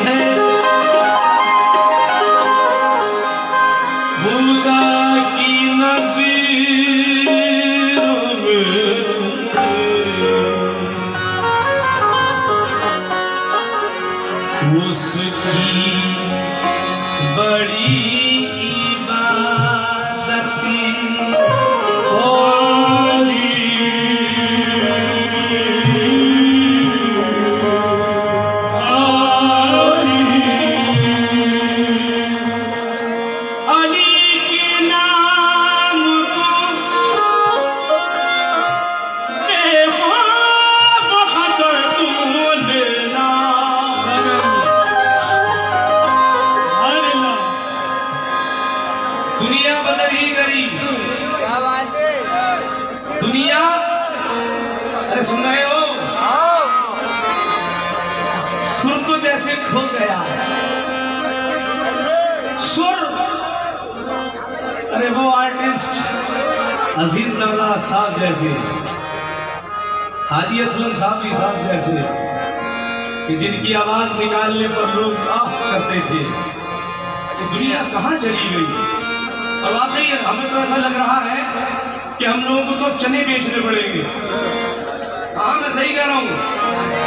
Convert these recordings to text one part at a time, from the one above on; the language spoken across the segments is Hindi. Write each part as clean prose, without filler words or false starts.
है खुदा की नज़ीर में उसकी बड़ी दुनिया बदल ही गई। क्या बात है? दुनिया, अरे सुन रहे हो? सुर तो जैसे खो गया सुर। अरे वो आर्टिस्ट अजीज नवाज साहब जैसे, हाजी असलम साहब भी साहब जैसे, कि जिनकी आवाज निकालने पर लोग आह करते थे, ये दुनिया कहाँ चली गई? और वाकई हमें तो ऐसा लग रहा है कि हम लोगों को तो चने बेचने पड़ेंगे। हाँ मैं सही कह रहा हूँ,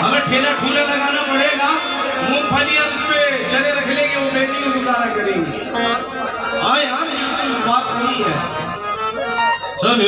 हमें ठेला ठूला लगाना पड़ेगा, मूंगफली हम उस पे चने रख लेंगे, वो बेचेंगे, गुजारा करेंगे। हाँ यार बिल्कुल बात नहीं है। चने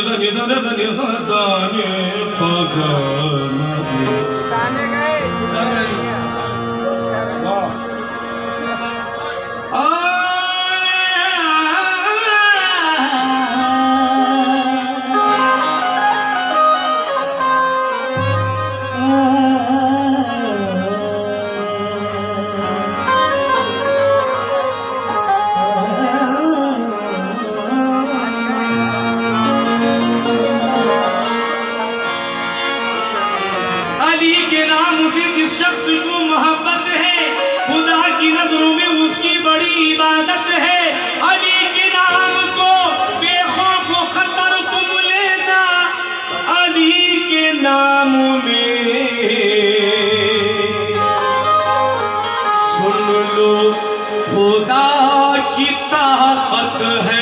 जिस शख्स को मोहब्बत है, खुदा की नजरों में उसकी बड़ी इबादत है। अली के नाम को बेखौफ खतर तुम लेना, अली के नाम में सुन लो खुदा की ताकत है।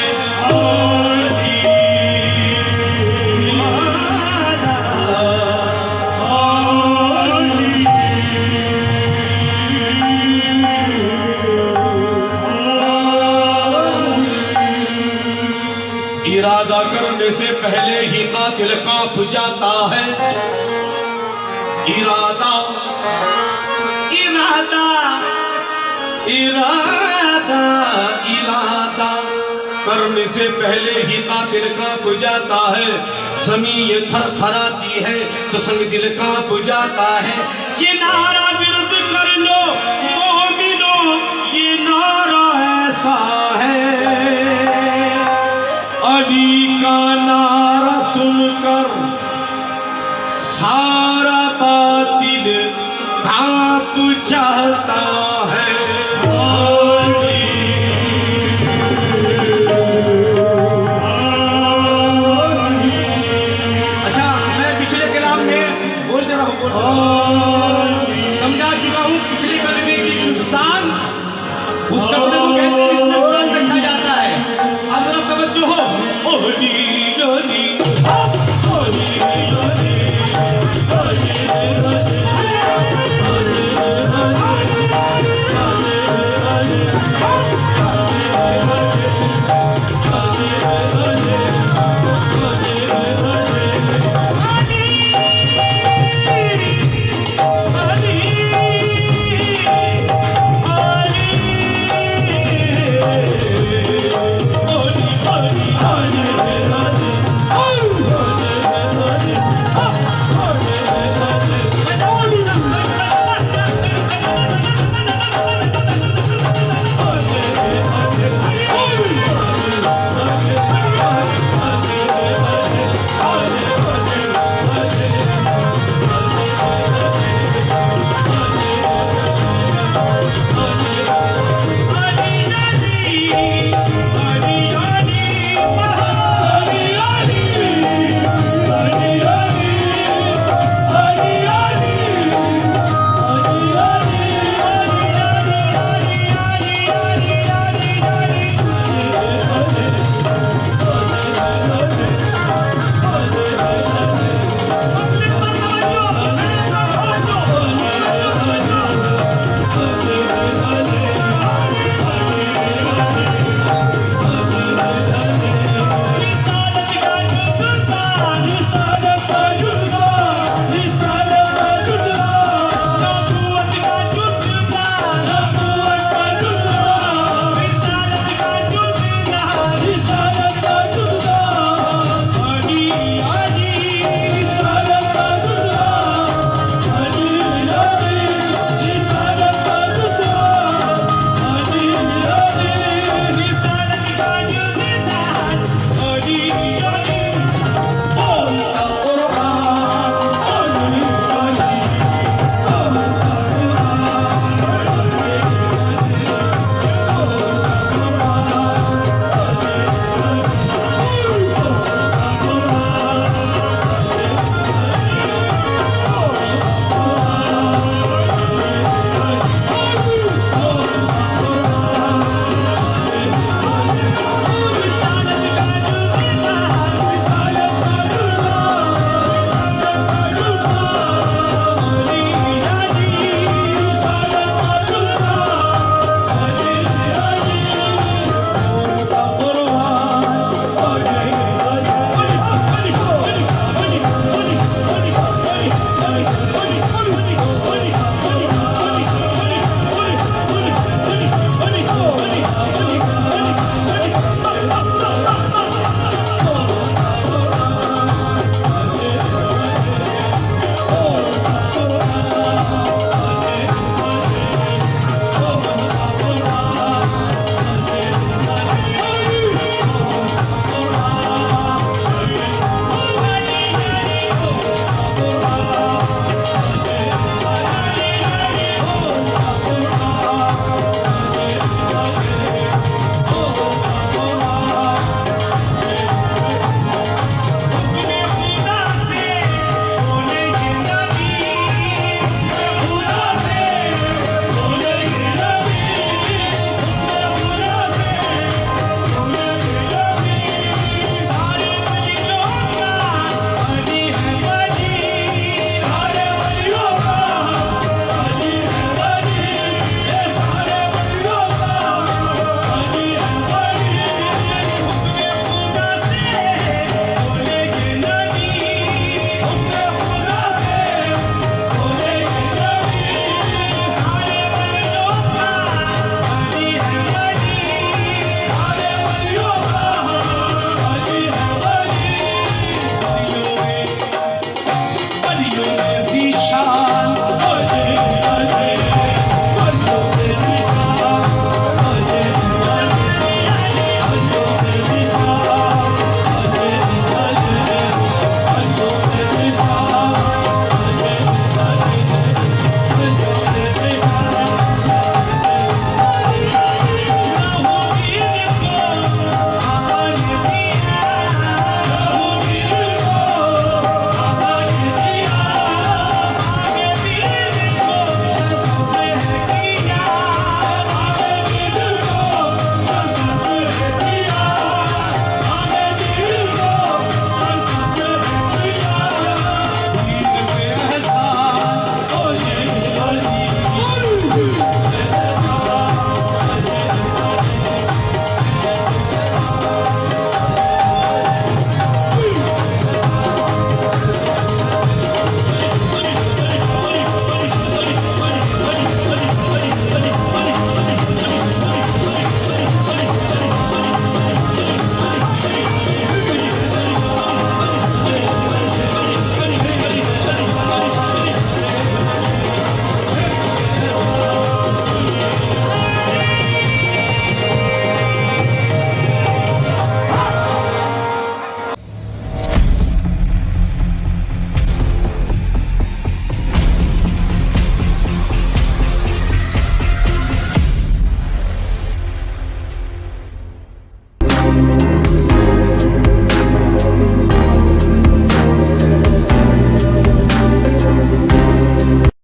इरादा करने से पहले ही कातिल कांप जाता है। इरादा इरादा इरादा इरादा करने से पहले ही कातिल कांप जाता है। ज़मीन थरथराती है तो संग दिल कांप जाता है। ये नारा विरुद्ध कर लो मोमिनो, ये नारा ऐसा है। अली का नारा सुनकर सारा बातिल कांप जाता है। अच्छा मैं पिछले कलाम में बोल दे रहा हूँ, समझा चुका हूँ पिछले कलमे की चुस्तान उस कपड़े को कहते हैं जिसमें कुरान रखा जाता है। अब जरा तवज्जो हो।